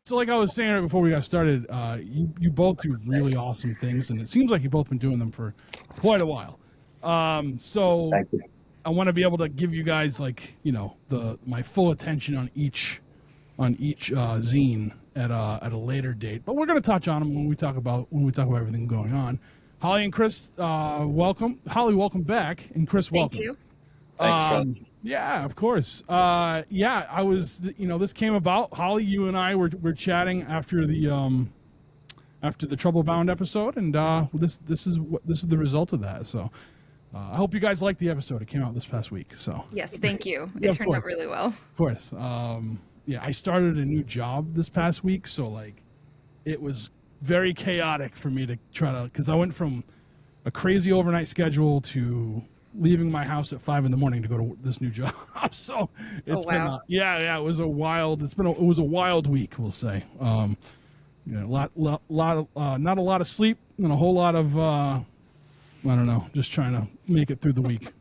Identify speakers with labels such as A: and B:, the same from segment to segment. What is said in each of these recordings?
A: So, like I was saying right before we got started, you both do really awesome things, and it seems like you've both been doing them for quite a while. So
B: Thank you.
A: I want to be able to give you guys my full attention on each zine at a later date. But we're going to touch on them when we talk about everything going on. Holly and Chris, welcome. Holly, welcome back, and Chris, welcome.
C: Thank you.
B: Thanks, John.
A: Yeah, of course. I was, this came about. Holly, you and I were chatting after the Trouble Bound episode, and this is the result of that. So, I hope you guys liked the episode. It came out this past week. So
C: Yes, thank you.
A: Yeah,
C: It
A: of
C: turned out
A: course.
C: really well.
A: Of course. I started a new job this past week, so like, it was very chaotic for me to try to, because I went from a crazy overnight schedule to leaving my house at 5 a.m. to go to this new job. So it's
C: wow.
A: been it was a wild. It was a wild week, we'll say. A lot of not a lot of sleep and a whole lot of I don't know, just trying to make it through the week.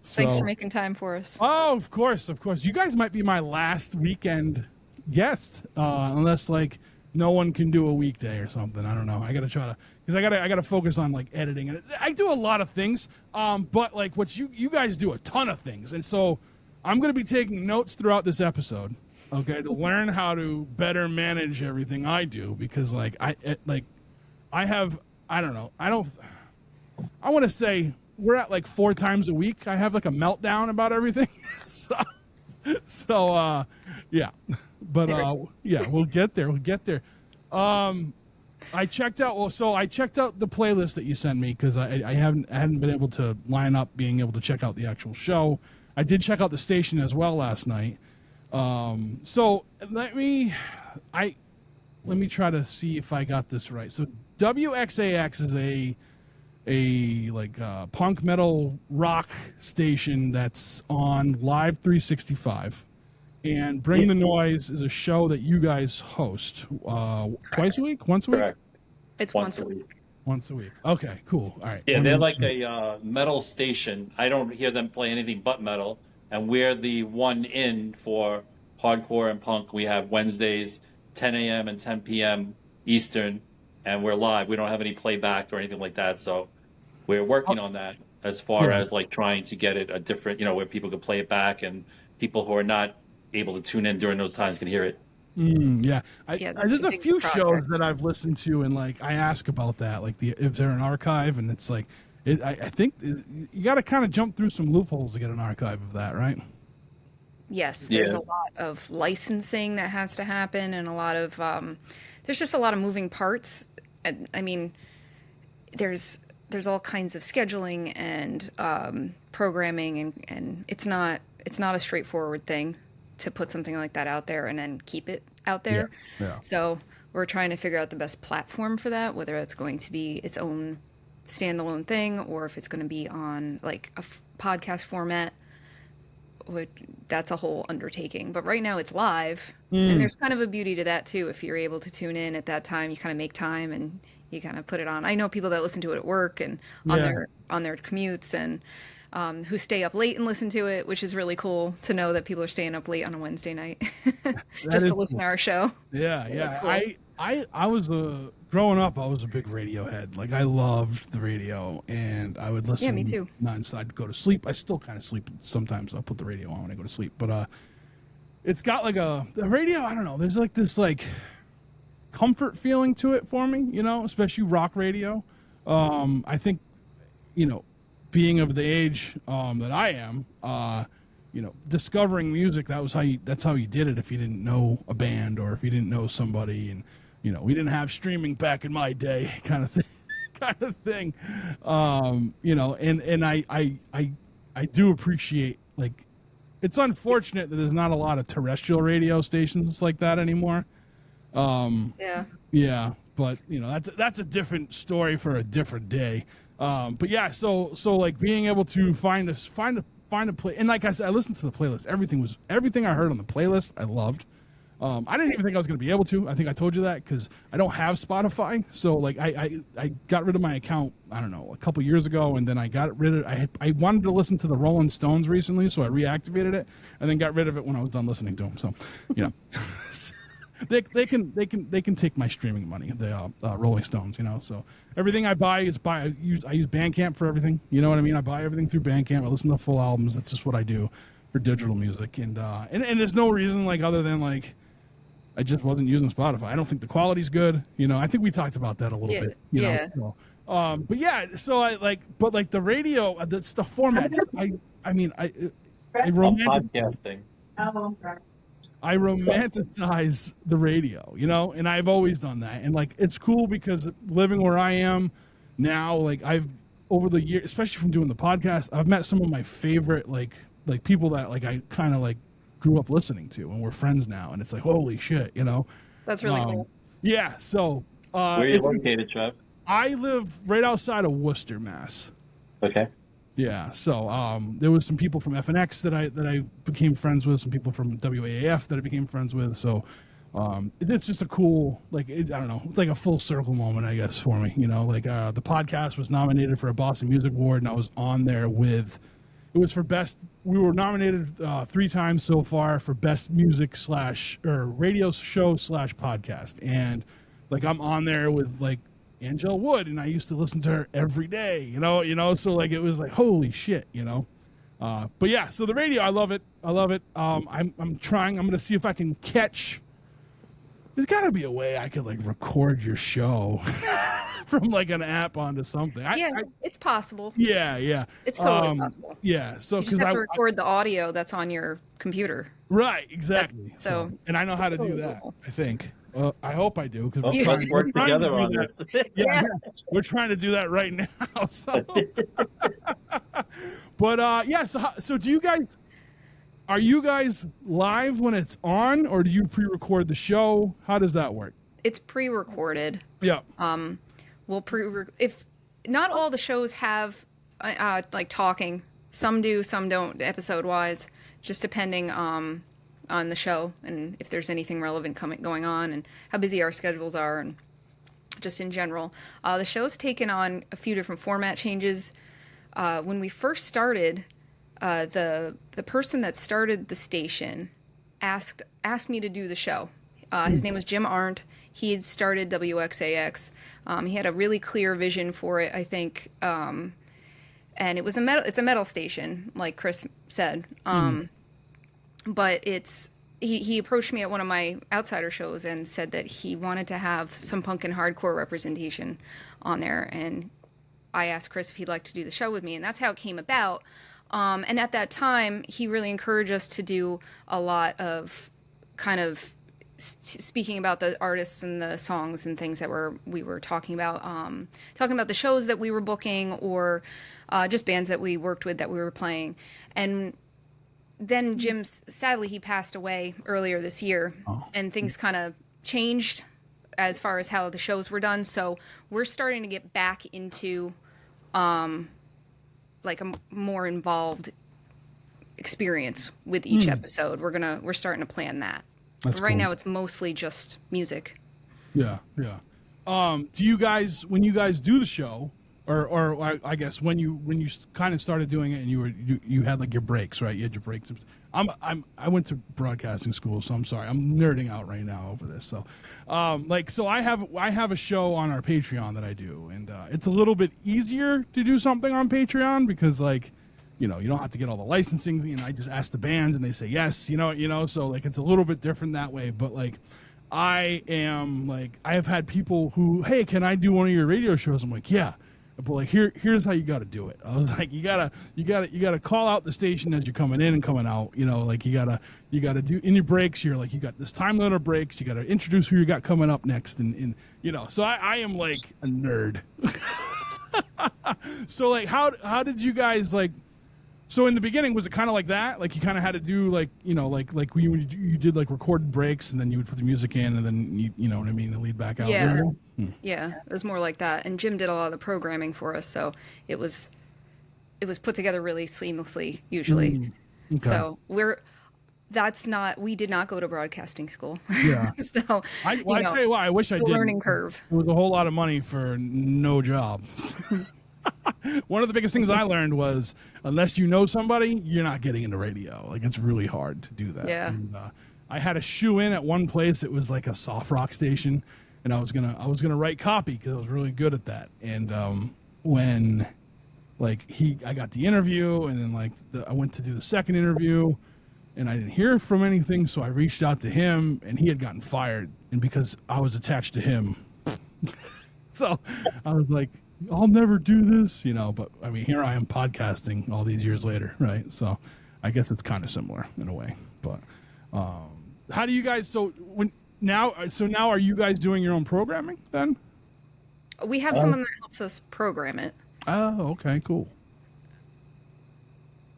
C: Thanks for making time for us.
A: Oh, of course. You guys might be my last weekend guest, unless like no one can do a weekday or something. I don't know. I gotta try to, because I gotta focus on like editing, and I do a lot of things. But like what you guys do a ton of things, and so I'm gonna be taking notes throughout this episode, okay, to learn how to better manage everything I do, because like I want to say we're at like 4 times a week I have like a meltdown about everything. so yeah, but we'll get there. I checked out the playlist that you sent me, because I hadn't been able to line up being able to check out the actual show. I did check out the station as well last night. So let me try to see if I got this right. So WXAX is a punk metal rock station that's on Live 365, and Bring the Noise is a show that you guys host twice a week, once a week.
B: Correct.
C: It's once a week.
A: Once a week. Okay, cool. All right.
D: Yeah, they're like a metal station. I don't hear them play anything but metal, and we're the one in for hardcore and punk. We have Wednesdays, 10 a.m. and 10 p.m. Eastern, and we're live. We don't have any playback or anything like that, so we're working on that as far as like trying to get it a different, where people can play it back and people who are not able to tune in during those times can hear it.
A: There's a few shows that I've listened to, and like I ask about that, like if they're an archive, and it's like I think you got to kind of jump through some loopholes to get an archive of that, right?
C: Yes, there's a lot of licensing that has to happen, and a lot of there's just a lot of moving parts. I mean, there's all kinds of scheduling and programming, and it's not a straightforward thing to put something like that out there and then keep it out there.
A: Yeah.
C: So we're trying to figure out the best platform for that, whether it's going to be its own standalone thing or if it's going to be on like a podcast format. That's a whole undertaking. But right now it's live, and there's kind of a beauty to that too. If you're able to tune in at that time, you kind of make time and you kind of put it on. I know people that listen to it at work and on their commutes, and who stay up late and listen to it, which is really cool to know that people are staying up late on a Wednesday night just to listen to our show.
A: Yeah.
C: Cool.
A: I was growing up, I was a big Radiohead. Like I loved the radio, and I would listen.
C: Yeah, me too.
A: Nonstop. I'd go to sleep. I still kind of sleep sometimes. I'll put the radio on when I go to sleep, but it's got like the radio. I don't know. There's like this like comfort feeling to it for me, especially rock radio. I think, being of the age that I am, discovering music, that's how you did it if you didn't know a band or if you didn't know somebody, and we didn't have streaming back in my day, kind of thing. And I do appreciate, like, it's unfortunate that there's not a lot of terrestrial radio stations like that anymore. Yeah, but that's a different story for a different day. But yeah, so like being able to find a play, and like I said, I listened to the playlist. Everything I heard on the playlist I loved. I didn't even think I was going to be able to. I think I told you that because I don't have Spotify. So like I got rid of my account, I don't know, a couple years ago, and then I got rid of I wanted to listen to the Rolling Stones recently, so I reactivated it and then got rid of it when I was done listening to them. So, you know, they can take my streaming money, the Rolling Stones, you know. So everything I buy is I use Bandcamp for everything. You know what I mean? I buy everything through Bandcamp. I listen to full albums. That's just what I do for digital music, and there's no reason like other than like I just wasn't using Spotify. I don't think the quality's good. You know, I think we talked about that a little bit. You know? But yeah, so I like, but like the radio, the format. I
D: Podcasting.
A: I romanticize the radio, you know, and I've always done that. And like, it's cool because living where I am now, like I've over the years, especially from doing the podcast, I've met some of my favorite like people that like I kind of like grew up listening to, and we're friends now, and it's like holy shit, you know.
C: That's really cool.
A: Yeah, so
D: where are you located, Trev?
A: I live right outside of Worcester, Mass.
D: Okay.
A: Yeah, so there was some people from FNX that I became friends with, some people from WAAF that I became friends with. So it's just a cool, like I don't know, it's like a full circle moment, I guess, for me. You know, like the podcast was nominated for a Boston Music Award, and I was on there with. It was for best. We were nominated 3 times so far for best music / or radio show / podcast, and like I'm on there with like Angel Wood, and I used to listen to her every day. You know. So like it was like holy shit, you know. But yeah, so the radio, I love it. I'm trying. I'm gonna see if I can catch. There's got to be a way I could like record your show from like an app onto something.
C: It's possible.
A: Yeah.
C: It's totally possible.
A: Yeah, so
C: you just have to record the audio that's on your computer.
A: Right, exactly.
C: So
A: and I know how to do
C: totally
A: that.
C: cool.
A: I think. I hope I do because
D: let's work together on this.
A: Yeah, we're trying to do that right now. So, but yeah. So do you guys? Are you guys live when it's on, or do you pre-record the show? How does that work?
C: It's pre-recorded.
A: Yeah.
C: We'll if not all the shows have like talking. Some do, some don't, episode-wise, just depending on the show and if there's anything relevant going on and how busy our schedules are and just in general. The show's taken on a few different format changes. When we first started, the person that started the station asked me to do the show. His name was Jim Arndt. He had started WXAX. He had a really clear vision for it, I think. And it's a metal station, like Chris said. But he approached me at one of my outsider shows and said that he wanted to have some punk and hardcore representation on there. And I asked Chris if he'd like to do the show with me, and that's how it came about. And at that time, he really encouraged us to do a lot of kind of speaking about the artists and the songs and things that we were talking about the shows that we were booking or just bands that we worked with that we were playing. And then sadly, he passed away earlier this year, and things kind of changed as far as how the shows were done. So we're starting to get back into like a more involved experience with each episode. We're starting to plan that.
A: That's
C: right
A: cool.
C: now it's mostly just music.
A: Yeah. Do you guys, when you guys do the show, or I guess when you kind of started doing it and you had like your breaks, right? You had your breaks. I went to broadcasting school, so I'm sorry. I'm nerding out right now over this. So, so I have a show on our Patreon that I do, and it's a little bit easier to do something on Patreon because like, you know, you don't have to get all the licensing, and I just ask the bands and they say yes, you know, so like it's a little bit different that way. But like, I have had people who, hey, can I do one of your radio shows? I'm like, yeah. But like here's how you got to do it. I was like, you gotta call out the station as you're coming in and coming out. You know, like you gotta do in your breaks. You're like, you got this time limit of breaks. You gotta introduce who you got coming up next, and you know. So I am like a nerd. So like, how did you guys like? So in the beginning, was it kind of like that? Like you kind of had to do like, you know, like when you did like recorded breaks and then you would put the music in and then you know what I mean, the lead back out.
C: Yeah. Yeah, it was more like that. And Jim did a lot of the programming for us, so it was put together really seamlessly usually.
A: Okay.
C: So That's not. We did not go to broadcasting school.
A: Yeah.
C: So
A: I
C: you know,
A: tell you what, I wish I
C: the
A: did.
C: learning curve.
A: It was a whole lot of money for no job. One of the biggest things I learned was unless you know somebody, you're not getting into radio. Like it's really hard to do that.
C: Yeah.
A: And, I had a shoe in at one place. It was like a soft rock station, and I was gonna write copy because I was really good at that. And when like I got the interview, and then like I went to do the second interview, and I didn't hear from anything, so I reached out to him, and he had gotten fired, and because I was attached to him, so I was like, I'll never do this, you know. But I mean, here I am podcasting all these years later, right? So I guess it's kind of similar in a way. But how do you guys? So now are you guys doing your own programming then?
C: We have someone that helps us program it.
A: Oh, okay, cool.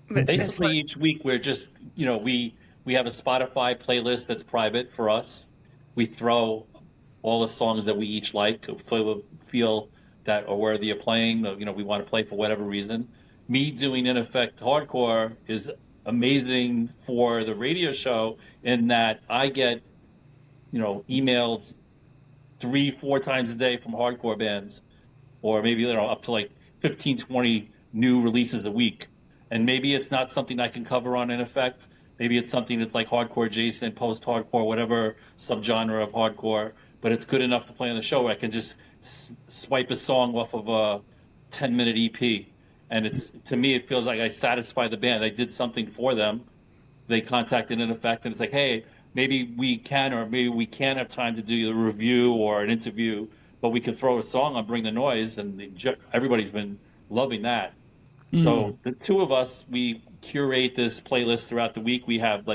C: But
D: Basically, each week we're just, we have a Spotify playlist that's private for us. We throw all the songs that we each like, feel that are worthy of playing, we want to play for whatever reason. Me doing In Effect Hardcore is amazing for the radio show in that I get, emails 3-4 times a day from hardcore bands, or maybe up to like 15, 20 new releases a week. And maybe it's not something I can cover on In Effect. Maybe it's something that's like hardcore adjacent, post-hardcore, whatever subgenre of hardcore, but it's good enough to play on the show where I can just swipe a song off of a 10-minute EP. And to me, it feels like I satisfy the band. I did something for them. They contacted In Effect, and it's like, hey, maybe we can or maybe we can't have time to do a review or an interview, but we can throw a song on Bring the Noise, and everybody's been loving that. So the two of us, we curate this playlist throughout the week. We have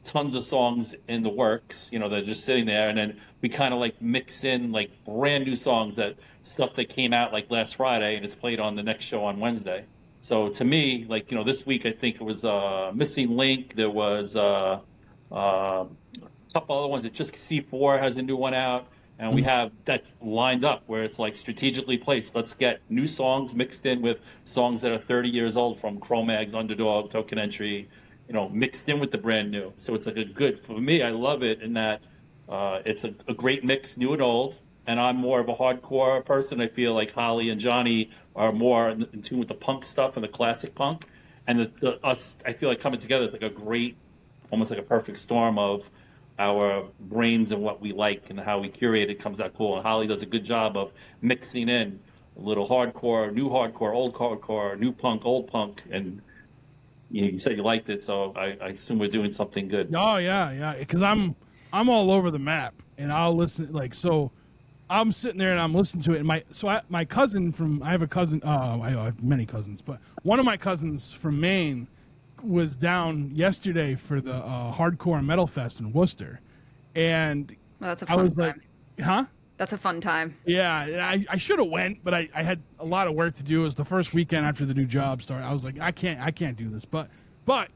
D: tons of songs in the works, that are just sitting there. And then we kind of mix in brand new songs, stuff that came out last Friday and it's played on the next show on Wednesday. So to me, this week, I think it was Missing Link. There was a couple other ones that just C4 has a new one out. And we have that lined up where it's strategically placed. Let's get new songs mixed in with songs that are 30 years old from Cro-Mags, Underdog, Token Entry, mixed in with the brand new. So it's for me, I love it in that it's a great mix, new and old. And I'm more of a hardcore person. I feel like Holly and Johnny are more in tune with the punk stuff and the classic punk. And us, I feel like coming together, it's a great, almost like a perfect storm of our brains and what we like and how we curate it comes out cool. And Holly does a good job of mixing in a little hardcore, old hardcore, new punk, old punk. And you said you liked it, so I assume we're doing something good.
A: Oh yeah, because I'm all over the map, and I'll listen. So I'm sitting there and I'm listening to it. And my cousin I have a cousin. I have many cousins, but one of my cousins from Maine was down yesterday for the Hardcore and Metal Fest in Worcester, and
C: well, that's a fun time.
A: Huh?
C: That's a fun time.
A: Yeah, I should have went, but I had a lot of work to do. It was the first weekend after the new job started. I was like, I can't do this. But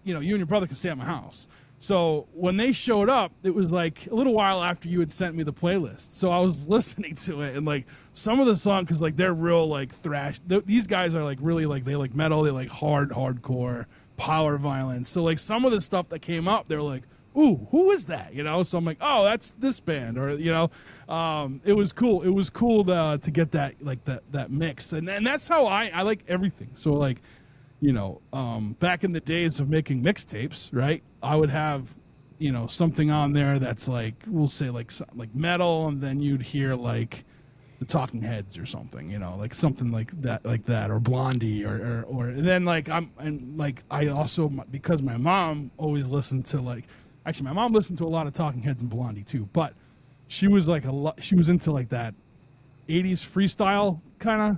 A: you and your brother can stay at my house. So when they showed up, it was a little while after you had sent me the playlist. So I was listening to it, and some of the songs, because they're real thrash. These guys are really they like metal. They like hardcore, power violence. So some of the stuff that came up, they're like, ooh, who is that? So I'm like, oh, that's this band, or it was cool. It was cool to get that that mix, and that's how I like everything. So back in the days of making mixtapes, right? I would have something on there that's we'll say metal, and then you'd hear the Talking Heads or something, something like that, or Blondie, or and then I also, because my mom always listened to actually my mom listened to a lot of Talking Heads and Blondie too, but she was she was into that 80s freestyle kind of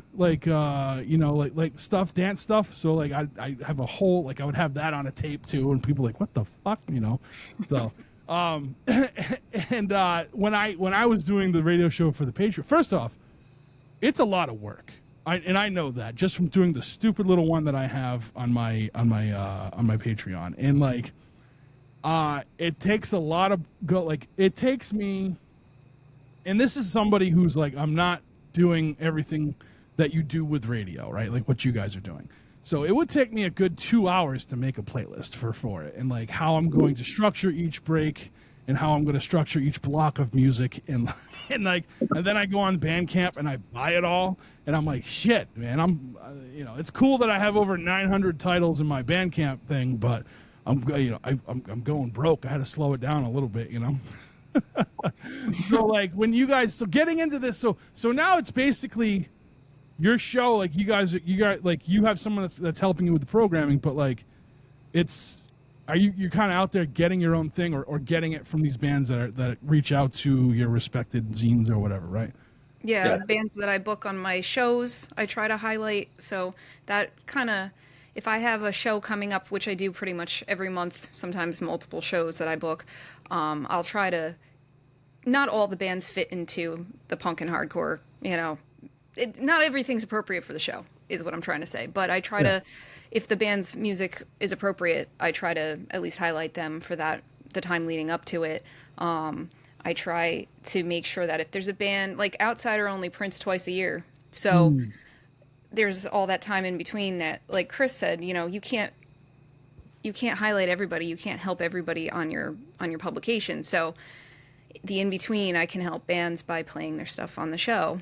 A: stuff, dance stuff. So I have a whole I would have that on a tape too, and people what the fuck, so and when I was doing the radio show for the Patriot, first off, it's a lot of work. I know that just from doing the stupid little one that I have on my Patreon, and it takes a lot of it takes me, and this is somebody who's I'm not doing everything that you do with radio, right? What you guys are doing. So it would take me a good 2 hours to make a playlist for it, and like how I'm going to structure each break and how I'm going to structure each block of music, and and then I go on Bandcamp and I buy it all, and I'm like, shit, man, I'm it's cool that I have over 900 titles in my Bandcamp thing, but I'm going broke. I had to slow it down a little bit, So like when you guys getting into this, so now it's basically your show. Like you guys like you have someone that's helping you with the programming, but like you're kind of out there getting your own thing, or getting it from these bands that reach out to your respected zines or whatever, right?
C: Yeah,
D: Yes.
C: bands that I book on my shows, I try to highlight. So that kind of, if I have a show coming up, which I do pretty much every month, sometimes multiple shows that I book, I'll try to, not all the bands fit into the punk and hardcore, not everything's appropriate for the show, is what I'm trying to say. But I try to, if the band's music is appropriate, I try to at least highlight them for the time leading up to it. I try to make sure that if there's a band, like Outsider only prints twice a year. So there's all that time in between that, like Chris said, you can't highlight everybody. You can't help everybody on your publication. So the in between, I can help bands by playing their stuff on the show.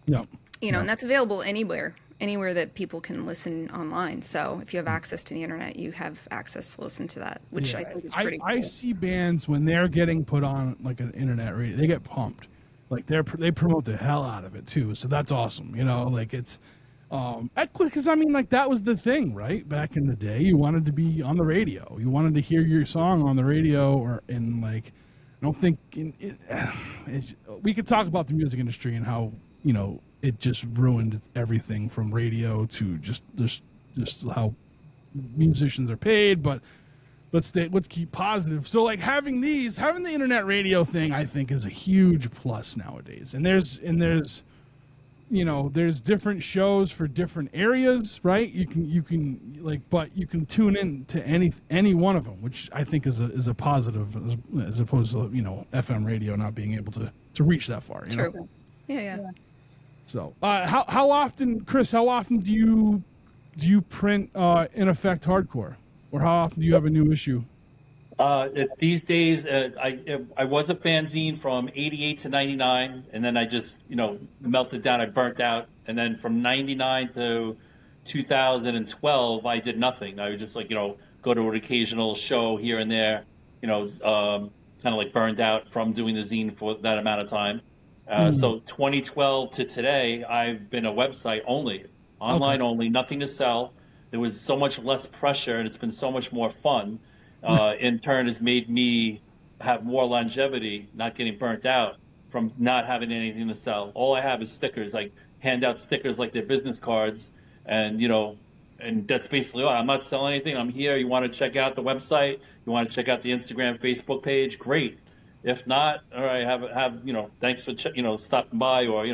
A: Yeah.
C: And that's available anywhere that people can listen online. So if you have access to the internet, you have access to listen to that, which I think is pretty cool.
A: I see bands when they're getting put on like an internet radio, they get pumped. Like they promote the hell out of it too. So that's awesome. Like it's because I mean, like that was the thing, right? Back in the day, you wanted to be on the radio. You wanted to hear your song on the radio, or in like, I don't think we could talk about the music industry and how it just ruined everything from radio to just how musicians are paid. But let's keep positive. So like having the internet radio thing, I think is a huge plus nowadays. And there's different shows for different areas, right? You can but you can tune in to any one of them, which I think is a positive, as opposed to FM radio not being able to reach that far.
C: True. Yeah.
A: So, how often, Chris? How often do you print In Effect Hardcore, or how often do you have a new issue?
D: These days, I was a fanzine from '88 to '99, and then I just melted down. I burnt out, and then from '99 to 2012, I did nothing. I would just go to an occasional show here and there. Kind of like burned out from doing the zine for that amount of time. So 2012 to today, I've been a website only, online only, nothing to sell. There was so much less pressure, and it's been so much more fun. In turn, has made me have more longevity, not getting burnt out from not having anything to sell. All I have is stickers. I hand out stickers like they're business cards, and and that's basically all. I'm not selling anything. I'm here. You want to check out the website? You want to check out the Instagram, Facebook page? Great. If not, all right, have thanks for stopping by, or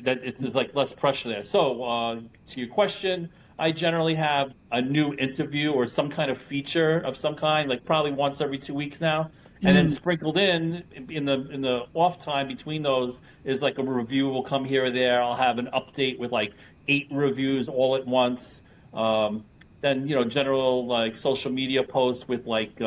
D: that it's like less pressure there. So to your question, I generally have a new interview or some kind of feature of some kind, like probably once every 2 weeks now, and then sprinkled in the off time between those is like a review will come here or there. I'll have an update with like 8 reviews all at once. Then general like social media posts with like.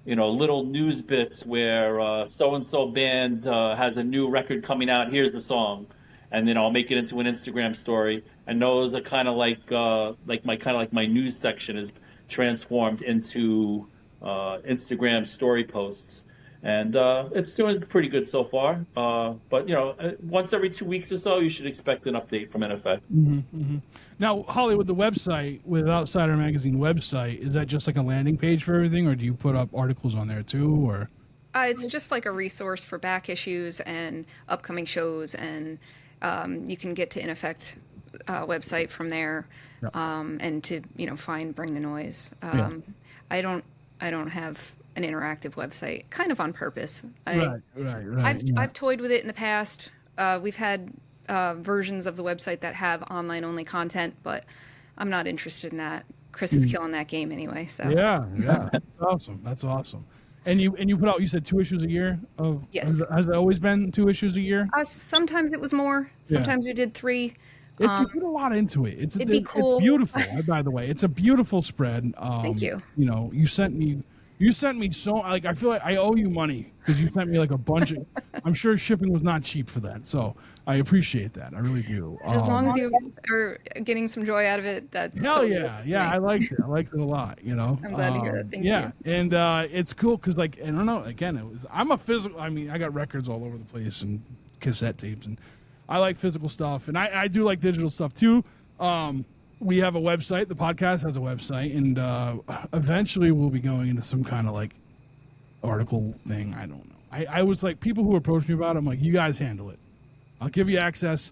D: Little news bits where so-and-so band has a new record coming out. Here's the song. And then I'll make it into an Instagram story. And those are kind of like my news section is transformed into Instagram story posts. And it's doing pretty good so far. But, once every 2 weeks or so, you should expect an update from NFX.
A: Now, Holly, with the website, with Outsider Magazine website, is that just like a landing page for everything, or do you put up articles on there too, or?
C: It's just like a resource for back issues and upcoming shows, and you can get to In Effect website from there, and to find Bring the Noise. I don't have an interactive website, kind of on purpose.
A: Right.
C: I've toyed with it in the past. We've had versions of the website that have online only content, but I'm not interested in that. Chris is killing that game anyway. So
A: yeah, that's awesome. And you put out, you said 2 issues a year of.
C: Yes.
A: Has it always been 2 issues a year?
C: Sometimes it was more. Sometimes we did 3.
A: You put a lot into it.
C: It'd be cool.
A: It's beautiful. By the way, it's a beautiful spread.
C: Thank you.
A: You know, you sent me so, like, I feel like I owe you money because you sent me like a bunch of. I'm sure shipping was not cheap for that, so I appreciate that. I really do.
C: As long as you are getting some joy out of it, that's
A: hell
C: totally
A: yeah, yeah. I liked it. I liked it a lot. You know,
C: I'm glad to hear that. Thank
A: yeah,
C: you.
A: and it's cool because, like, I don't know. Again, I'm a physical. I mean, I got records all over the place and cassette tapes, and I like physical stuff, and I do like digital stuff too. We have a website. The podcast has a website, and eventually we'll be going into some kind of like article thing. I don't know. I was like, people who approach me about it, I'm like, you guys handle it. I'll give you access,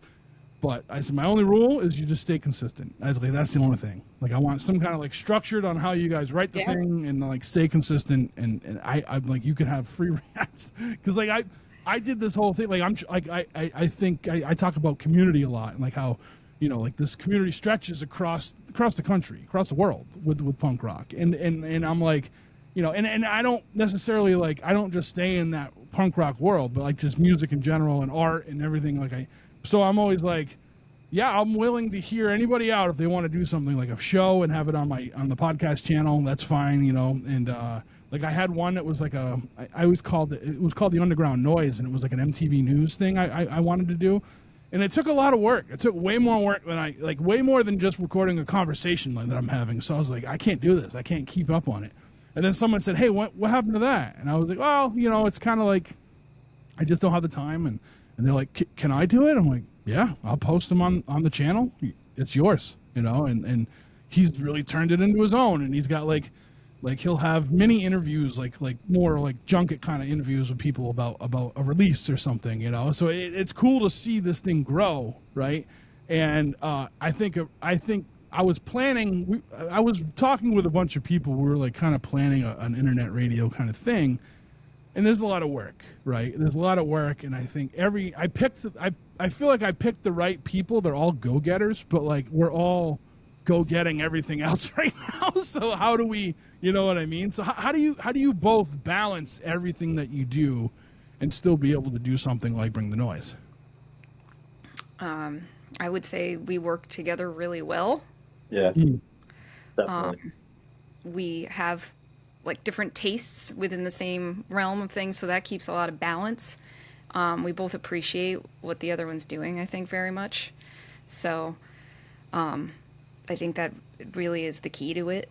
A: but I said my only rule is you just stay consistent. I was like, that's the only thing. Like, I want some kind of like structured on how you guys write the thing and like stay consistent. And I'm like, you can have free reacts because like I did this whole thing. Like I think I talk about community a lot and like how, you know, like this community stretches across the country, across the world with punk rock. And I'm like, you know, and I don't necessarily like, I don't just stay in that punk rock world, but like just music in general and art and everything. Like so I'm always like, yeah, I'm willing to hear anybody out if they want to do something like a show and have it on the podcast channel. That's fine, you know. And like I had one that was like it was called the Underground Noise, and it was like an MTV News thing I wanted to do. And it took a lot of work. It took way more work than way more than just recording a conversation that I'm having. So I was like, I can't do this. I can't keep up on it. And then someone said, hey, what happened to that? And I was like, well, you know, it's kind of like, I just don't have the time. And they're like, can I do it? I'm like, yeah, I'll post them on the channel. It's yours, you know? And he's really turned it into his own. And he's got like he'll have mini interviews, like more like junket kind of interviews with people about a release or something, you know? So it's cool to see this thing grow, right? And I think I was planning, I was talking with a bunch of people. We were like kind of planning an internet radio kind of thing. And there's a lot of work, right? There's a lot of work. And I think I feel like I picked the right people. They're all go-getters, but like we're all go-getting everything else right now. So how do we, you know what I mean? So how do you both balance everything that you do and still be able to do something like Bring the Noise?
C: I would say we work together really well.
D: Yeah, definitely.
C: We have like different tastes within the same realm of things, so that keeps a lot of balance. We both appreciate what the other one's doing, I think, very much. So I think that really is the key to it.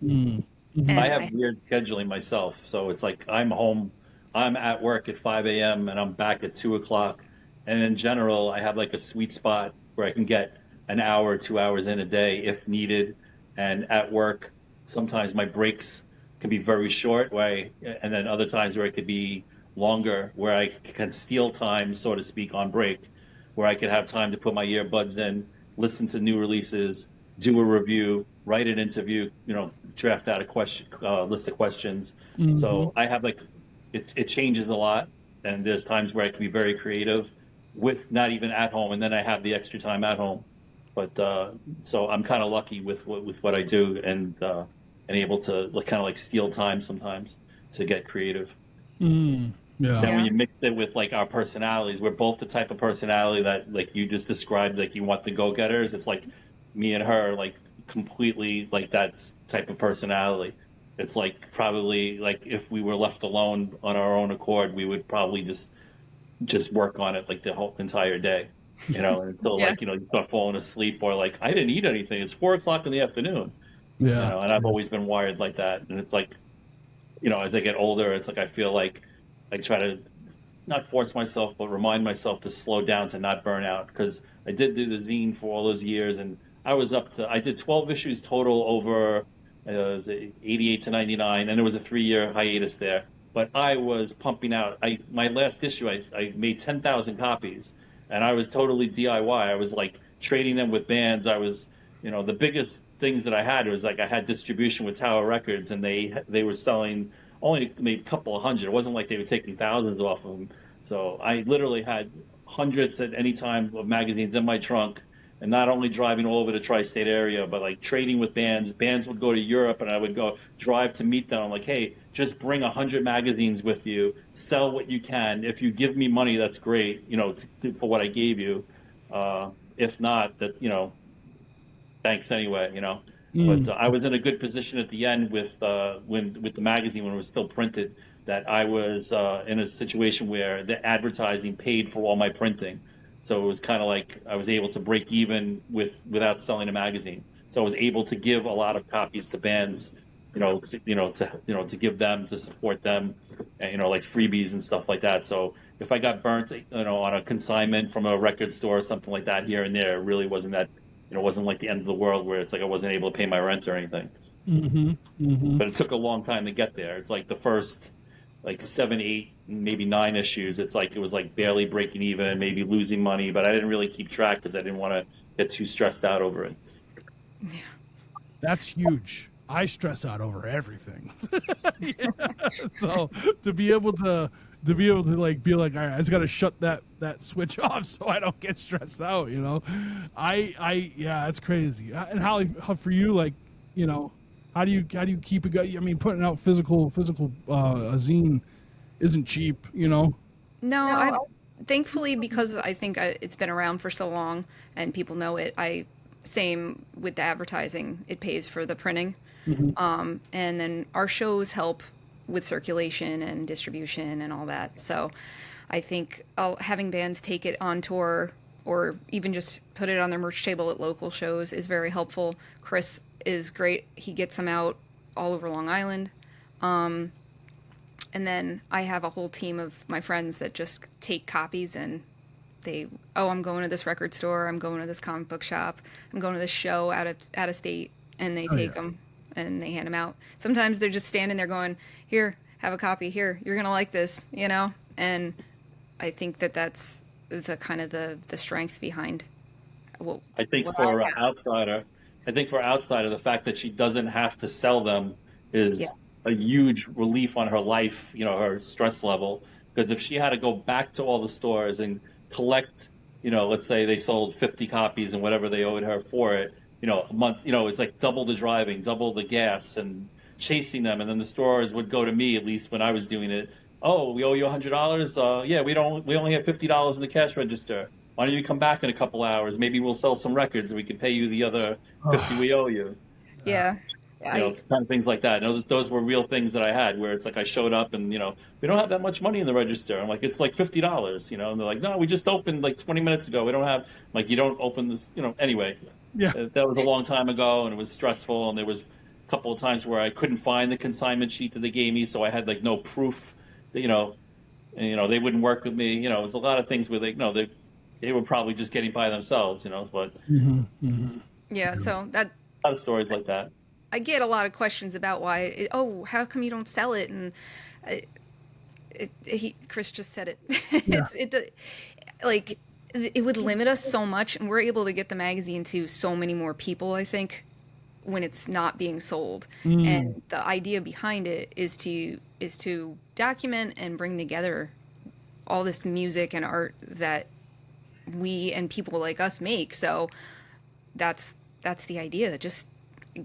A: Mm-hmm.
C: And
D: I have weird scheduling myself, so it's like I'm home, I'm at work at 5 a.m. and I'm back at 2 o'clock. And in general, I have like a sweet spot where I can get an hour, 2 hours in a day if needed. And at work, sometimes my breaks can be very short, and then other times where it could be longer, where I can steal time, so to speak, on break, where I could have time to put my earbuds in, listen to new releases, do a review, write an interview, you know, draft out a list of questions.
A: Mm-hmm.
D: So I have like, it changes a lot. And there's times where I can be very creative with not even at home. And then I have the extra time at home. But so I'm kind of lucky with what I do and able to kind of like steal time sometimes to get creative.
A: Yeah.
D: And when you mix it with like our personalities, we're both the type of personality that like you just described, like you want the go-getters. It's like me and her, like completely like that type of personality. It's like probably like if we were left alone on our own accord, we would probably just work on it like the whole entire day, you know, until like, you know, you start falling asleep or like, I didn't eat anything. It's 4 o'clock in the afternoon.
A: Yeah.
D: You know, and I've always been wired like that. And it's like, you know, as I get older, it's like I feel like I try to not force myself, but remind myself to slow down to not burn out. Because I did do the zine for all those years, and I did 12 issues total over 88 to 99, and there was a 3-year hiatus there. But I was pumping out. My last issue, I made 10,000 copies, and I was totally DIY. I was like trading them with bands. I was, you know, the biggest things that I had was like I had distribution with Tower Records, and they were selling only maybe a couple of hundred. It wasn't like they were taking thousands off of them. So I literally had hundreds at any time of magazines in my trunk, and not only driving all over the tri-state area, but like trading with bands. Bands would go to Europe, and I would go drive to meet them. I'm like, hey, just bring 100 magazines with you. Sell what you can. If you give me money, that's great. You know, for what I gave you. If not, that, thanks anyway, But I was in a good position at the end with with the magazine when it was still printed. That I was in a situation where the advertising paid for all my printing, so it was kind of like I was able to break even without selling a magazine. So I was able to give a lot of copies to bands, to give them, to support them, and, like freebies and stuff like that. So if I got burnt, on a consignment from a record store or something like that here and there, it really wasn't that, it wasn't like the end of the world where it's like I wasn't able to pay my rent or anything. But it took a long time to get there. It's like the first like 7, 8, maybe 9 issues. It's like it was like barely breaking even, maybe losing money, but I didn't really keep track because I didn't want to get too stressed out over it.
A: That's huge. I stress out over everything. So to be able to like be like, all right, I just got to shut that switch off so I don't get stressed out. Yeah, that's crazy. And Holly, how for you, like, how do you keep it going? I mean, putting out physical a zine isn't cheap.
C: No, I thankfully, because I think it's been around for so long and people know it. Same with the advertising, it pays for the printing. And then our shows help with circulation and distribution and all that. So I think having bands take it on tour or even just put it on their merch table at local shows is very helpful. Chris is great. He gets them out all over Long Island. And then I have a whole team of my friends that just take copies and I'm going to this record store, I'm going to this comic book shop, I'm going to this show out of state, and they take them and they hand them out. Sometimes they're just standing there going, here, have a copy, here, you're gonna like this, and I think that's the kind of the strength behind what
D: I think for an outsider, the fact that she doesn't have to sell them is a huge relief on her life, her stress level. Because if she had to go back to all the stores and collect, let's say they sold 50 copies and whatever they owed her for it, a month, it's like double the driving, double the gas and chasing them. And then the stores would go to me, at least when I was doing it. Oh, we owe you $100. Yeah, we only have $50 in the cash register. Why don't you come back in a couple hours? Maybe we'll sell some records and we can pay you the other 50 we owe you.
C: Yeah.
D: Kind of things like that. And those were real things that I had where it's like I showed up and, we don't have that much money in the register. I'm like, it's like $50, and they're like, no, we just opened like 20 minutes ago. We don't have, like, you don't open this, anyway.
A: Yeah.
D: That was a long time ago and it was stressful. And there was a couple of times where I couldn't find the consignment sheet that they gave me. So I had like no proof that, and, they wouldn't work with me. It was a lot of things where they were probably just getting by themselves, but.
C: Yeah. So that.
D: A lot of stories like that.
C: I get a lot of questions about why. How come you don't sell it? And Chris just said it.
A: Yeah.
C: It would limit us so much, and we're able to get the magazine to so many more people, I think, when it's not being sold. And the idea behind it is to document and bring together all this music and art that we and people like us make. So that's the idea. Just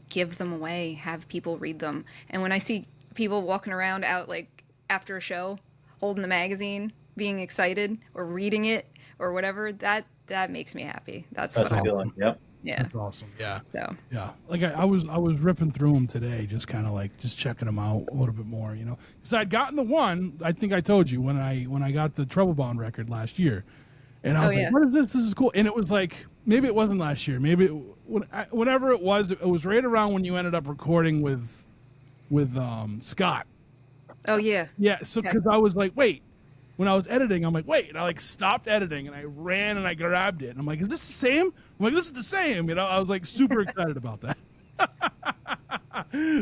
C: give them away, have people read them. And when I see people walking around out like after a show holding the magazine, being excited or reading it or whatever, that makes me happy. That's
D: a
C: what
D: feeling. Yep.
C: Yeah.
A: That's awesome. Yeah.
C: So
A: yeah, like I was ripping through them today, just kind of like just checking them out a little bit more, because I'd gotten the one, I think I told you when I got the Trouble Bound record last year, and I was like, what is this? This is cool. And it was like, maybe it wasn't last year, maybe whenever it was right around when you ended up recording with Scott.
C: Oh yeah.
A: Yeah. So because I was like, wait. When I was editing, I'm like, wait, and I like stopped editing and I ran and I grabbed it. And I'm like, is this the same? I'm like, this is the same. I was like super excited about that.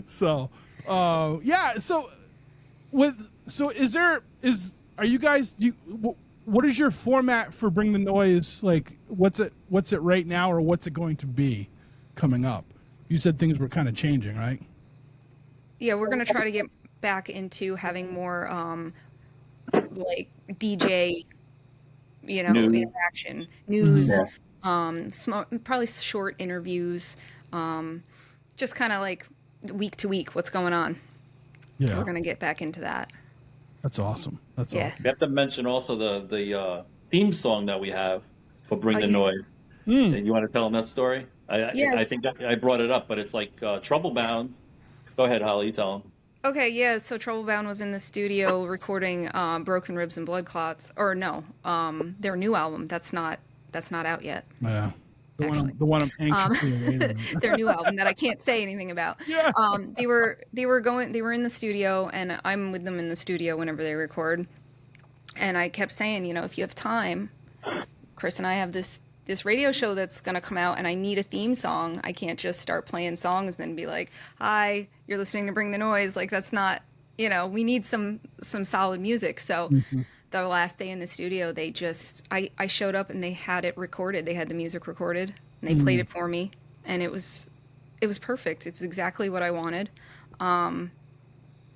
A: So, yeah. So are you guys, what is your format for Bring the Noise? Like, what's it right now, or what's it going to be coming up? You said things were kind of changing, right?
C: Yeah, we're going to try to get back into having more, like DJ, interaction, news, probably short interviews, just kind of like week to week, what's going on.
A: Yeah,
C: we're gonna get back into that.
A: That's awesome. Awesome.
D: We have to mention also the theme song that we have for Bring the Noise. And you want to tell them that story? I
C: Yes.
D: think I brought it up, but it's like Trouble Bound. Go ahead, Holly. You tell them.
C: Okay, yeah, so Troublebound was in the studio recording Broken Ribs and Blood Clots. Or no, their new album. That's not out yet.
A: Yeah. The one,
C: Actually.
A: the one I'm anxiously awaiting.
C: Their new album that I can't say anything about.
A: Yeah.
C: They were in the studio, and I'm with them in the studio whenever they record. And I kept saying, if you have time, Chris and I have this radio show that's going to come out, and I need a theme song. I can't just start playing songs and then be like, "Hi, you're listening to Bring the Noise." Like, that's not, we need some solid music. So the last day in the studio, I showed up and they had it recorded. They had the music recorded and they played it for me, and it was perfect. It's exactly what I wanted. And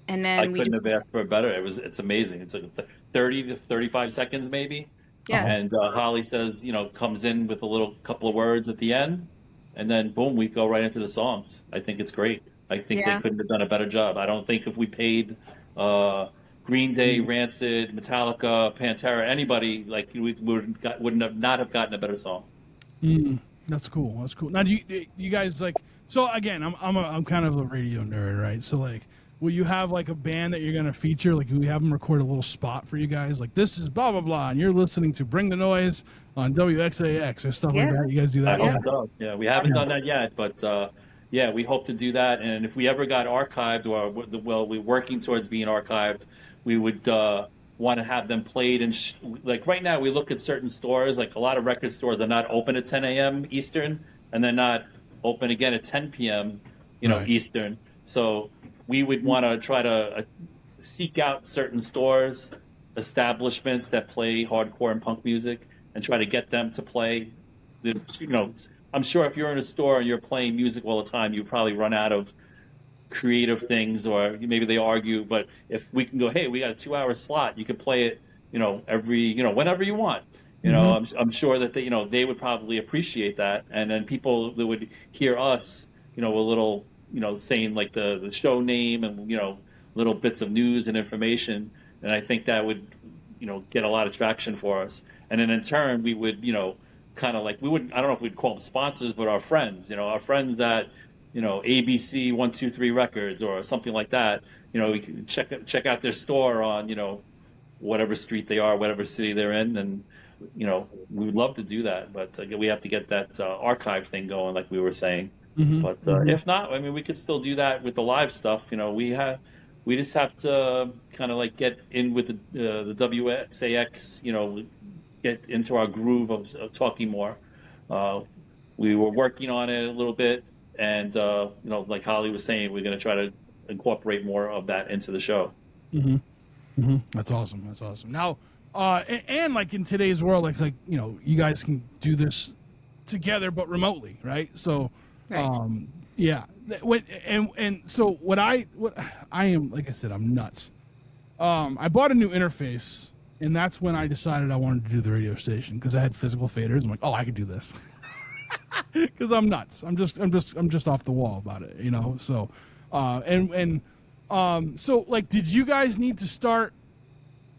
C: then
D: I couldn't have asked for a better. It's amazing. It's like 30 to 35 seconds maybe.
C: Yeah.
D: And Holly says, comes in with a little couple of words at the end, and then boom, we go right into the songs. I think it's great. I think they couldn't have done a better job. I don't think if we paid Green Day, Rancid, Metallica, Pantera, anybody, like we wouldn't have not have gotten a better song.
A: That's cool. That's cool. Now, do you guys like? So again, I'm kind of a radio nerd, right? So like, will you have like a band that you're gonna feature? Like, will we have them record a little spot for you guys? Like, this is blah blah blah, and you're listening to Bring the Noise on WXAX or stuff like that. You guys do that?
D: I hope so. Yeah, we haven't done that yet, but yeah, we hope to do that. And if we ever got archived, or we're working towards being archived, we would want to have them played. And like right now, we look at certain stores. Like a lot of record stores are not open at 10 a.m. Eastern, and they're not open again at 10 p.m.
A: Right.
D: Eastern. So we would want to try to seek out certain stores, establishments that play hardcore and punk music, and try to get them to play. I'm sure if you're in a store and you're playing music all the time, you probably run out of creative things, or maybe they argue. But if we can go, hey, we got a 2-hour slot, you can play it, every, whenever you want. I'm sure that they would probably appreciate that, and then people that would hear us, a little, saying like the show name and little bits of news and information, and I think that would get a lot of traction for us. And then in turn, we would kind of like, we wouldn't, I don't know if we'd call them sponsors, but our friends, our friends that ABC 123 Records or something like that. We can check out their store on whatever street they are, whatever city they're in, and we would love to do that, but we have to get that archive thing going, like we were saying. But if not, I mean, we could still do that with the live stuff. We just have to kind of like get in with the WXAX, get into our groove of talking more. We were working on it a little bit, and like Holly was saying, we're going to try to incorporate more of that into the show.
A: That's awesome. That's awesome. Now, and like in today's world, like you guys can do this together but remotely, right? So,
C: Right.
A: yeah. And so what I am, like I said, I'm nuts. I bought a new interface, and that's when I decided I wanted to do the radio station, because I had physical faders. I'm like, oh, I could do this, because I'm nuts. I'm just off the wall about it, So, so like, did you guys need to start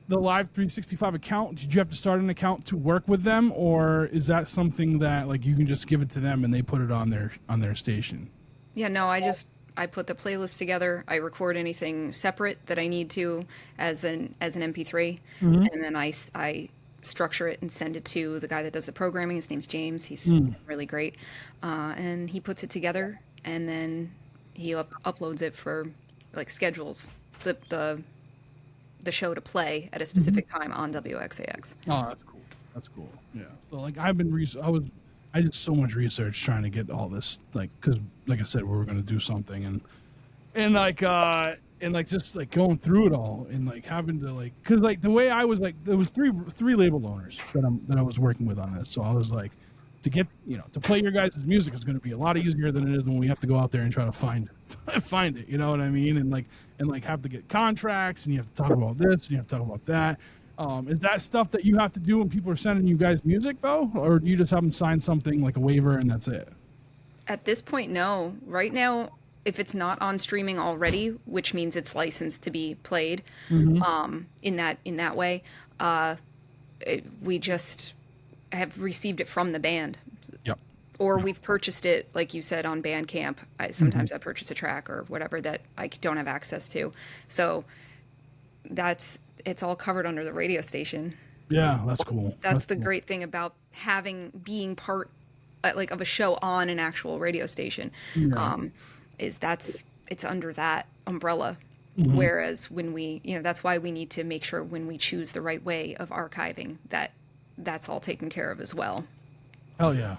A: the Live 365 account? Did you have to start an account to work with them, or is that something that like you can just give it to them and they put it on their station?
C: Yeah, no, I put the playlist together. I record anything separate that I need to as an MP3, and then I structure it and send it to the guy that does the programming. His name's James. He's really great, and he puts it together, and then he uploads it for like schedules the show to play at a specific time on WXAX.
A: Oh, that's cool. That's cool. Yeah. So like I did so much research trying to get all this, like, because like I said, we were going to do something, and just like going through it all, and like having to like, because like the way I was, like, there was three label owners that I was working with on this, so I was like, to get to play your guys' music is going to be a lot easier than it is when we have to go out there and try to find it. You know what I mean? And like have to get contracts, and you have to talk about this, and you have to talk about that. Is that stuff that you have to do when people are sending you guys music, though, or do you just have them sign something like a waiver and that's it?
C: At this point, no. Right now, if it's not on streaming already, which means it's licensed to be played, in that way, we just have received it from the band. or we've purchased it, like you said, on Bandcamp. Sometimes I purchase a track or whatever that I don't have access to. So it's all covered under the radio station.
A: Yeah, that's cool.
C: That's the
A: cool.
C: great thing about being part like of a show on an actual radio station.
A: Right.
C: Is it's under that umbrella.
A: Mm-hmm.
C: Whereas when that's why we need to make sure when we choose the right way of archiving that's all taken care of as well.
A: Oh yeah.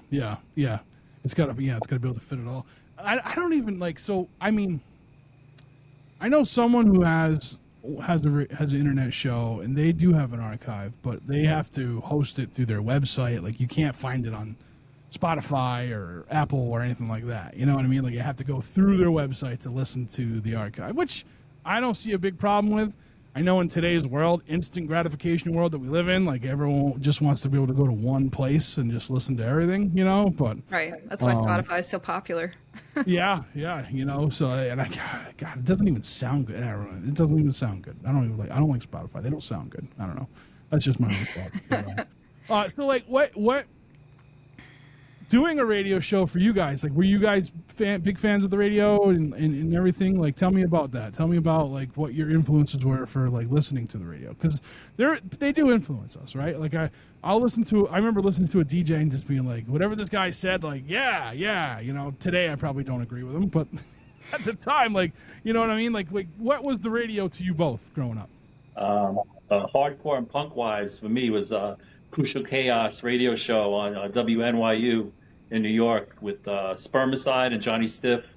A: It's got to be able to fit it all. I don't even like. So I mean, I know someone who has an internet show, and they do have an archive, but they have to host it through their website. Like you can't find it on Spotify or Apple or anything like that. You know what I mean? Like you have to go through their website to listen to the archive, which I don't see a big problem with. I know in today's world, instant gratification world that we live in, like everyone just wants to be able to go to one place and just listen to everything, you know, but
C: Right. That's why Spotify is so popular.
A: yeah, you know, so, and God, it doesn't even sound good. I don't know. It doesn't even sound good. I don't like Spotify. They don't sound good. I don't know. That's just my own thought. So like what doing a radio show for you guys, like were you guys big fans of the radio and everything? Like tell me about that. Tell me about like what your influences were for like listening to the radio, because they do influence us, right? Like I remember listening to a DJ and just being like, whatever this guy said, like yeah, you know, today I probably don't agree with him, but at the time, like, you know what I mean? Like what was the radio to you both growing up?
D: Hardcore and punk wise for me was Crucial Chaos radio show on WNYU in New York with Spermicide and Johnny Stiff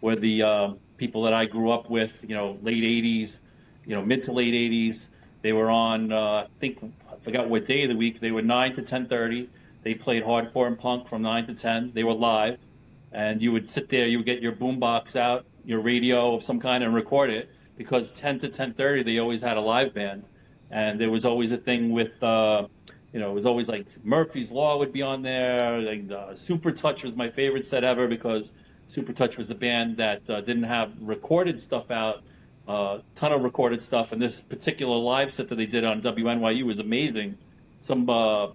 D: were the people that I grew up with, you know, late 80s, you know, mid to late 80s. They were on, I forgot what day of the week. They were 9 to 10:30. They played hardcore and punk from 9 to 10. They were live. And you would sit there, you would get your boombox out, your radio of some kind, and record it, because 10 to 10:30, they always had a live band. And there was always a thing with, you know, it was always like Murphy's Law would be on there. Like Super Touch was my favorite set ever, because Super Touch was the band that didn't have recorded stuff out, ton of recorded stuff. And this particular live set that they did on WNYU was amazing. Some a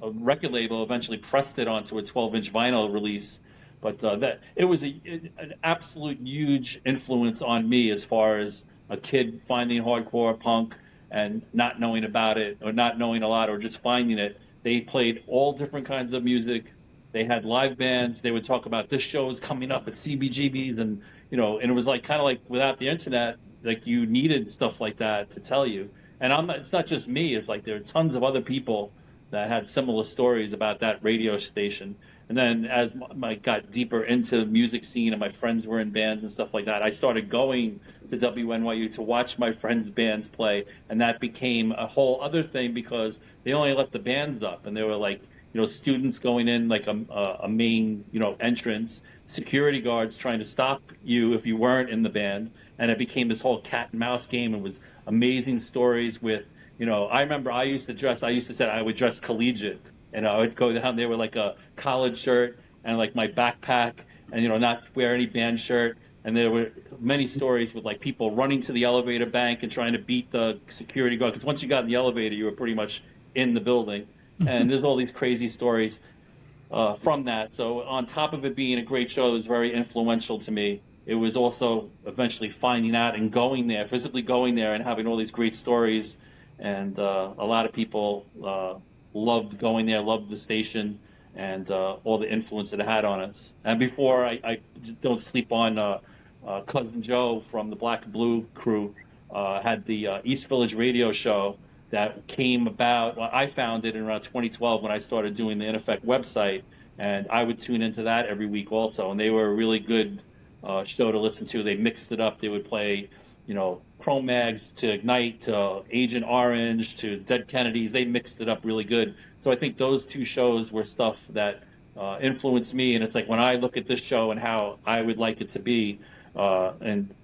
D: record label eventually pressed it onto a 12-inch vinyl release. But that it was an absolute huge influence on me as far as a kid finding hardcore punk and not knowing about it, or not knowing a lot, or just finding it. They played all different kinds of music. They had live bands. They would talk about this show is coming up at CBGB's, and you know, and it was like kind of like without the internet, like you needed stuff like that to tell you. And it's not just me. It's like there are tons of other people that had similar stories about that radio station. And then as I got deeper into the music scene and my friends were in bands and stuff like that, I started going to WNYU to watch my friends' bands play. And that became a whole other thing, because they only left the bands up. And they were like, you know, students going in like a main, you know, entrance, security guards trying to stop you if you weren't in the band. And it became this whole cat and mouse game. It was amazing stories with, you know, I remember I used to say I would dress collegiate. And I would go down there with like a collared shirt and like my backpack, and, you know, not wear any band shirt. And there were many stories with like people running to the elevator bank and trying to beat the security guard, because once you got in the elevator, you were pretty much in the building. And there's all these crazy stories from that. So on top of it being a great show, it was very influential to me. It was also eventually finding out and going there, physically going there and having all these great stories. And a lot of people loved going there, loved the station, and all the influence that it had on us. And before, I don't sleep on Cousin Joe from the Black and Blue crew, had the East Village radio show that came about. I found it in around 2012 when I started doing the In Effect website, and I would tune into that every week also. And they were a really good show to listen to. They mixed it up. They would play, you know, Cro-Mags to Ignite to Agent Orange to Dead Kennedys. They mixed it up really good. So I think those two shows were stuff that influenced me. And it's like when I look at this show and how I would like it to be, and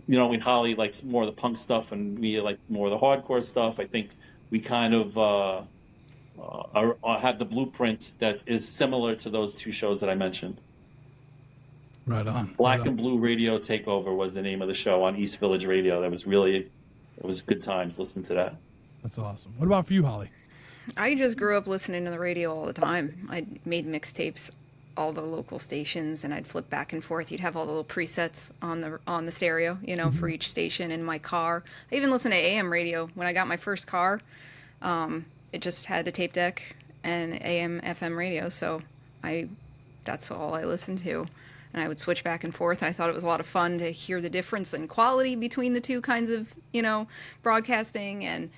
D: you know, when Holly likes more of the punk stuff and me like more of the hardcore stuff, I think we kind of have the blueprint that is similar to those two shows that I mentioned.
A: Right on.
D: Black and Blue Radio Takeover was the name of the show on East Village Radio. That was it was good times listening to that.
A: That's awesome. What about for you, Holly?
C: I just grew up listening to the radio all the time. I made mixtapes all the local stations, and I'd flip back and forth. You'd have all the little presets on the stereo, you know, for each station in my car. I even listened to AM radio when I got my first car. It just had a tape deck and AM FM radio, so that's all I listened to. And I would switch back and forth, and I thought it was a lot of fun to hear the difference in quality between the two kinds of, you know, broadcasting. And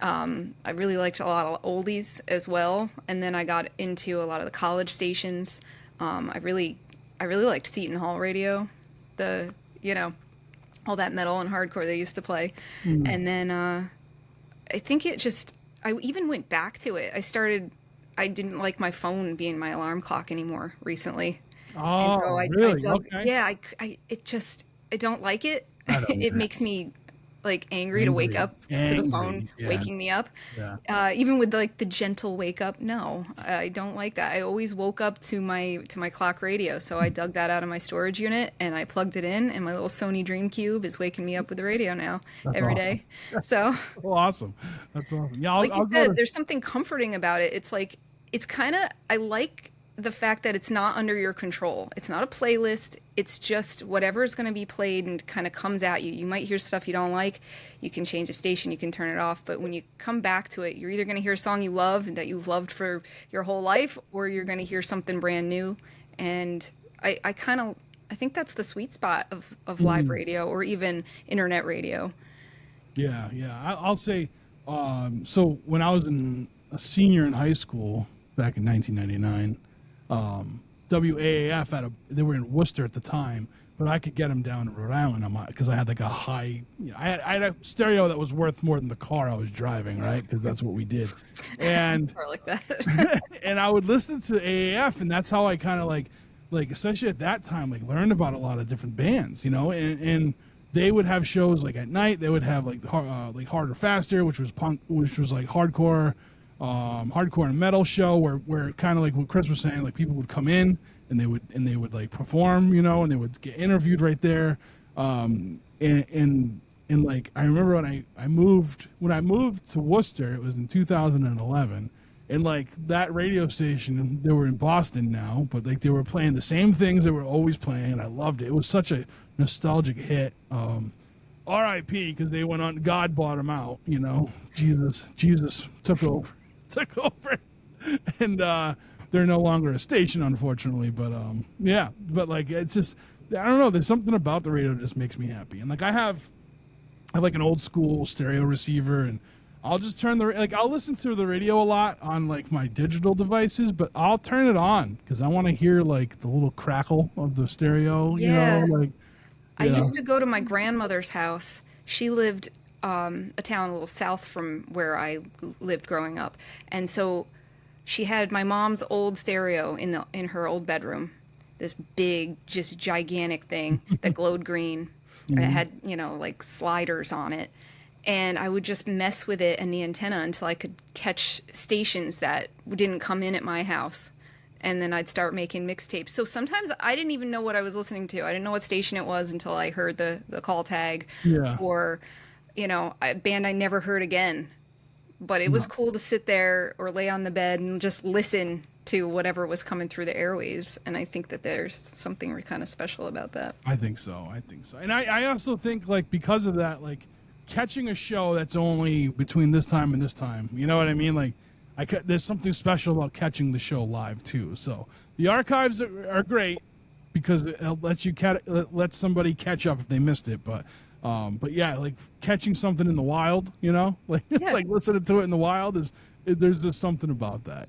C: I really liked a lot of oldies as well. And then I got into a lot of the college stations. I really liked Seton Hall radio, you know, all that metal and hardcore they used to play. And then I think I even went back to it. I didn't like my phone being my alarm clock anymore recently.
A: Oh,
C: And so I
A: really?
C: dug,
A: Okay.
C: yeah, I don't like it.
A: I don't
C: It
A: either.
C: makes me like angry to wake up to the phone
A: Yeah.
C: waking me up.
A: Yeah.
C: Even with like the gentle wake up, no, I don't like that. I always woke up to my clock radio, so I dug that out of my storage unit and I plugged it in, and my little Sony Dreamcube is waking me up with the radio now every day. So,
A: Oh, awesome. That's awesome. Yeah,
C: like you
A: I'll go
C: said,
A: to,
C: there's something comforting about it. It's like I like the fact that it's not under your control. It's not a playlist. It's just whatever is going to be played and kind of comes at you. You might hear stuff you don't like. You can change a station. You can turn it off. But when you come back to it, you're either going to hear a song you love and that you've loved for your whole life, or you're going to hear something brand new. And I think that's the sweet spot of live radio or even internet radio.
A: yeah, yeah. I'll say, so when I was a senior in high school back in 1999, WAAF they were in Worcester at the time, but I could get them down in Rhode Island because I had like a high, you know, I had a stereo that was worth more than the car I was driving, right? Because that's what we did. And
C: Or like that.
A: and I would listen to AAF, and that's how I kind of like especially at that time, like learned about a lot of different bands, you know, and they would have shows like at night. They would have like Harder Faster, which was punk, which was like hardcore and metal show where kind of like what Chris was saying, like people would come in and they would like perform, you know, and they would get interviewed right there. And like I remember when I moved to Worcester, it was in 2011. And like that radio station, they were in Boston now, but like they were playing the same things they were always playing, and I loved it. It was such a nostalgic hit. R.I.P. because they went on. God bought them out. You know, Jesus took over, and they're no longer a station, unfortunately. But yeah, but like it's just I don't know. There's something about the radio that just makes me happy, and like I have like an old school stereo receiver, and I'll just turn I'll listen to the radio a lot on like my digital devices, but I'll turn it on because I want to hear like the little crackle of the stereo.
C: Yeah.
A: You know, like
C: I
A: yeah.
C: used to go to my grandmother's house. She lived a town a little south from where I lived growing up, and so she had my mom's old stereo in her old bedroom. This big, just gigantic thing that glowed green, and it had like sliders on it. And I would just mess with it and the antenna until I could catch stations that didn't come in at my house. And then I'd start making mixtapes. So sometimes I didn't even know what I was listening to. I didn't know what station it was until I heard the call tag.
A: Yeah.
C: Or, a band I never heard again. But it was cool to sit there or lay on the bed and just listen to whatever was coming through the airwaves. And I think that there's something kind of special about that.
A: I think so. And I also think like because of that, like catching a show that's only between this time and this time, you know what I mean? Like there's something special about catching the show live too. So the archives are great because it lets you let somebody catch up if they missed it. But yeah, like catching something in the wild, like
C: Yeah.
A: like listening to it in the wild there's just something about that,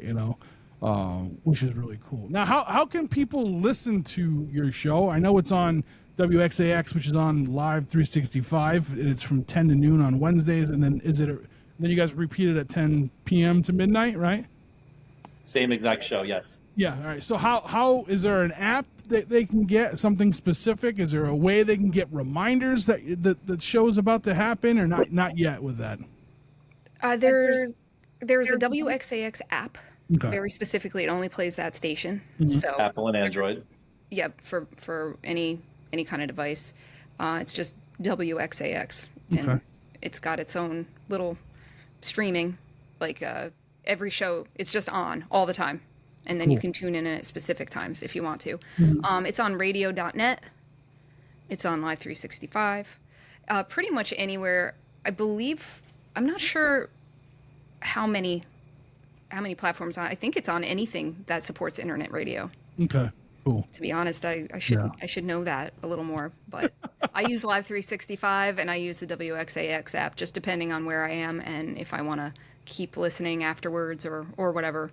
A: which is really cool. Now, how can people listen to your show? I know it's on WXAX, which is on Live 365, and it's from 10 to noon on Wednesdays, and then then you guys repeat it at 10 p.m. to midnight, right?
D: Same exact show, yes.
A: Yeah. All right. So how is there an app that they can get something specific? Is there a way they can get reminders that the show's about to happen, or not yet with that?
C: There's a WXAX app.
A: Okay.
C: Very specifically, it only plays that station.
A: Mm-hmm.
C: So
D: Apple and Android.
C: yeah, for any kind of device, it's just WXAX, and
A: Okay.
C: it's got its own little streaming. Like every show, it's just on all the time. and then you
A: Cool.
C: can tune in at specific times if you want to.
A: Mhm.
C: It's on radio.net. It's on Live 365. Pretty much anywhere. I believe. I'm not sure how many platforms on. I think it's on anything that supports internet radio.
A: Okay. Cool.
C: To be honest, I
A: Yeah.
C: should know that a little more, but I use Live 365 and I use the WXAX app just depending on where I am and if I want to keep listening afterwards or whatever.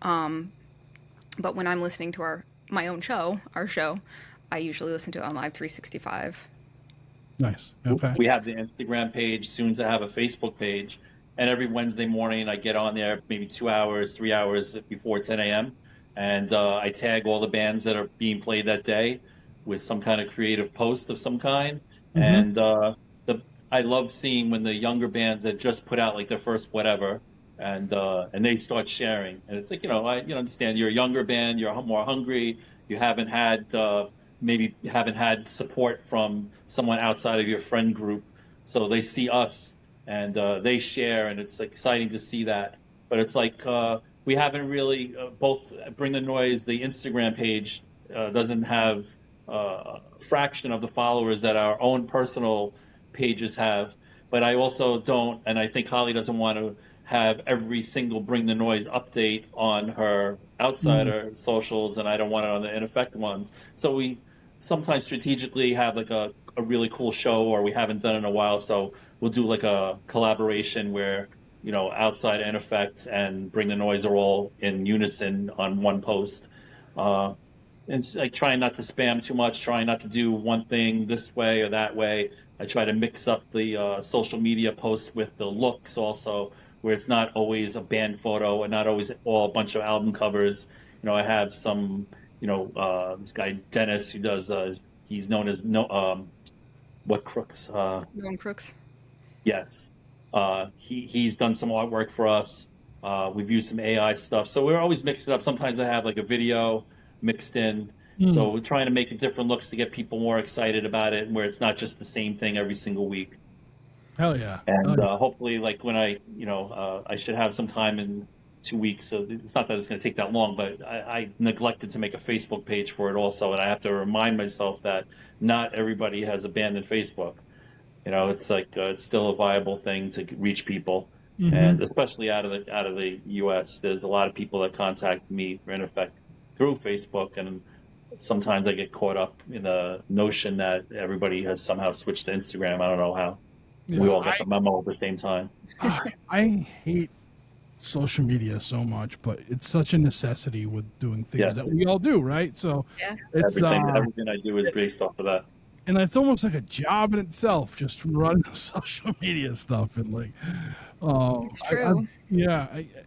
C: But when I'm listening to my own show, our show, I usually listen to it on Live 365.
A: Nice. Okay.
D: We have the Instagram page, soon to have a Facebook page. And every Wednesday morning, I get on there maybe 2 hours, 3 hours before 10 a.m. And I tag all the bands that are being played that day with some kind of creative post of some kind.
A: Mhm.
D: And I love seeing when the younger bands that just put out like their first whatever, and they start sharing. And it's like, you understand you're a younger band, you're more hungry, you haven't had maybe you haven't had support from someone outside of your friend group, so they see us and they share, and it's exciting to see that. But it's like we haven't really both Bring the Noise, the Instagram page doesn't have a fraction of the followers that our own personal pages have. But I also don't, and I think Holly doesn't want to have every single Bring the Noise update on her outsider socials, and I don't want it on the In Effect ones. So we sometimes strategically have like a really cool show, or we haven't done it in a while, so we'll do like a collaboration where outside In Effect and Bring the Noise are all in unison on one post. And it's like trying not to spam too much, trying not to do one thing this way or that way. I try to mix up the social media posts with the looks also, where it's not always a band photo and not always all a bunch of album covers. I have some, this guy Dennis who does, he's known as What Crooks?
C: Known Crooks.
D: Yes. He's done some artwork for us. We've used some AI stuff. So we're always mixing it up. Sometimes I have like a video mixed in. So we're trying to make it different looks to get people more excited about it, and where it's not just the same thing every single week.
A: Hell yeah.
D: And hopefully, like when I should have some time in 2 weeks. So it's not that it's going to take that long, but I neglected to make a Facebook page for it also. And I have to remind myself that not everybody has abandoned Facebook. It's like it's still a viable thing to reach people. And especially out of the U.S., there's a lot of people that contact me, in effect, through Facebook, and sometimes I get caught up in the notion that everybody has somehow switched to Instagram. I don't know how.
A: Yeah,
D: We all got the memo at the same time.
A: I hate social media so much, but it's such a necessity with doing things
D: Yes.
A: that we all do, right? So
C: Yeah.
A: it's
D: Everything I do is based off of that.
A: and it's almost like a job in itself, just running the social media stuff. And like,
C: It's true.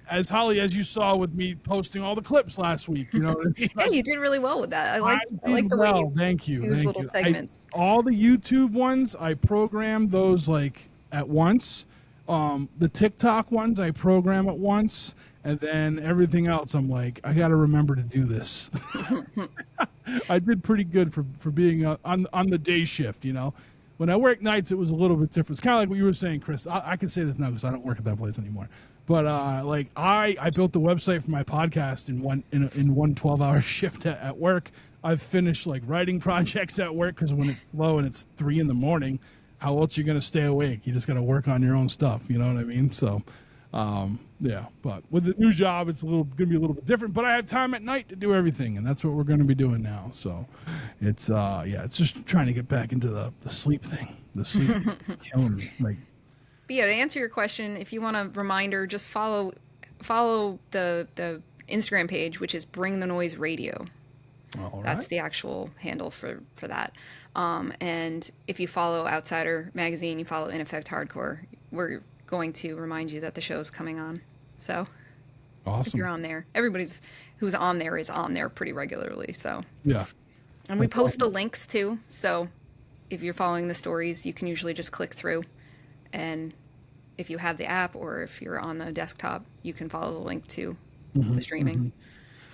A: as Holly, as you saw with me posting all the clips last week, you know what I mean?
C: Yeah, you did really well with that. I like
A: did
C: the way
A: well.
C: you
A: Thank you.
C: do these
A: Thank
C: little
A: you.
C: segments.
A: All the YouTube ones, I programmed those like at once. The TikTok ones, I program at once, and then everything else, I'm like, I got to remember to do this. I did pretty good for being on the day shift. When I work nights, it was a little bit different. It's kind of like what you were saying, Chris. I can say this now because I don't work at that place anymore. But like I built the website for my podcast in one 12-hour shift at work. I've finished like writing projects at work because when it's low and it's 3 a.m, how else you gonna stay awake? You just gotta work on your own stuff. You know what I mean? So, yeah. But with the new job, it's gonna be a little bit different. But I have time at night to do everything, and that's what we're gonna be doing now. So, it's it's just trying to get back into the sleep thing. The sleep killing me. Like,
C: But yeah, to answer your question, if you want a reminder, just follow the Instagram page, which is Bring the Noise Radio.
A: all
C: That's
A: right.
C: the actual handle for that. And if you follow Outsider Magazine, you follow In Effect Hardcore, we're going to remind you that the show's coming on. So if
A: Awesome.
C: you're on there, everybody's who's on there is on there pretty regularly. So,
A: Yeah.
C: and we
A: That's
C: post the
A: awesome.
C: links too. So if you're following the stories, you can usually just click through. And if you have the app or if you're on the desktop, you can follow the link to the streaming.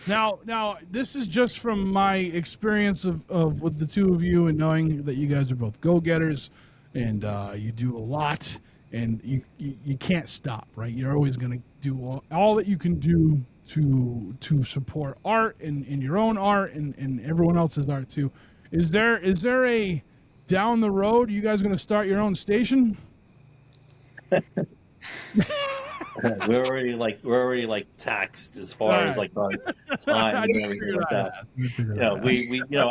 A: Now, this is just from my experience of with the two of you and knowing that you guys are both go-getters and you do a lot and you can't stop, right? You're always going to do all that you can do to support art and your own art and everyone else's art too. Is there a down the road you guys going to start your own station?
D: we're already like taxed as far as like our time and everything like that.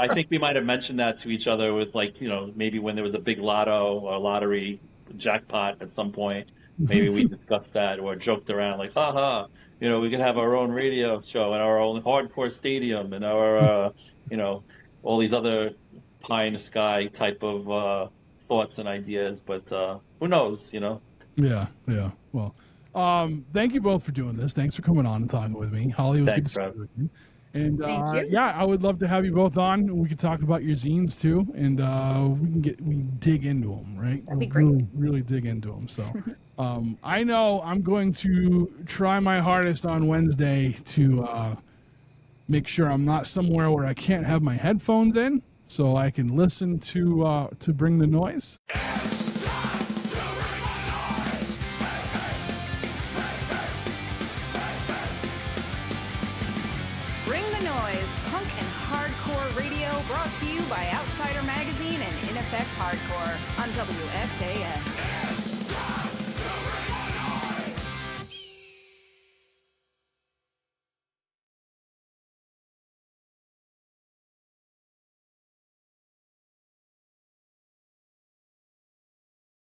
D: I think we might have mentioned that to each other with like, maybe when there was a big lotto or lottery jackpot at some point, maybe we discussed that or joked around like, haha, we could have our own radio show and our own hardcore stadium and our, all these other pie in the sky type of thoughts and ideas. But who knows,
A: Yeah. Well, thank you both for doing this. Thanks for coming on and talking with me. Holly, it was
D: Thanks,
A: good to
D: Rob.
A: speak with you. And
C: Thank you.
A: yeah, I would love to have you both on. We could talk about your zines too, and we dig into them, right?
C: That'd be great.
A: Really dig into them. So, I know I'm going to try my hardest on Wednesday to make sure I'm not somewhere where I can't have my headphones in, so I can listen to Bring the Noise.
C: Bring the Noise, punk and hardcore radio, brought to you by Outsider Magazine and In Effect Hardcore on WXAX.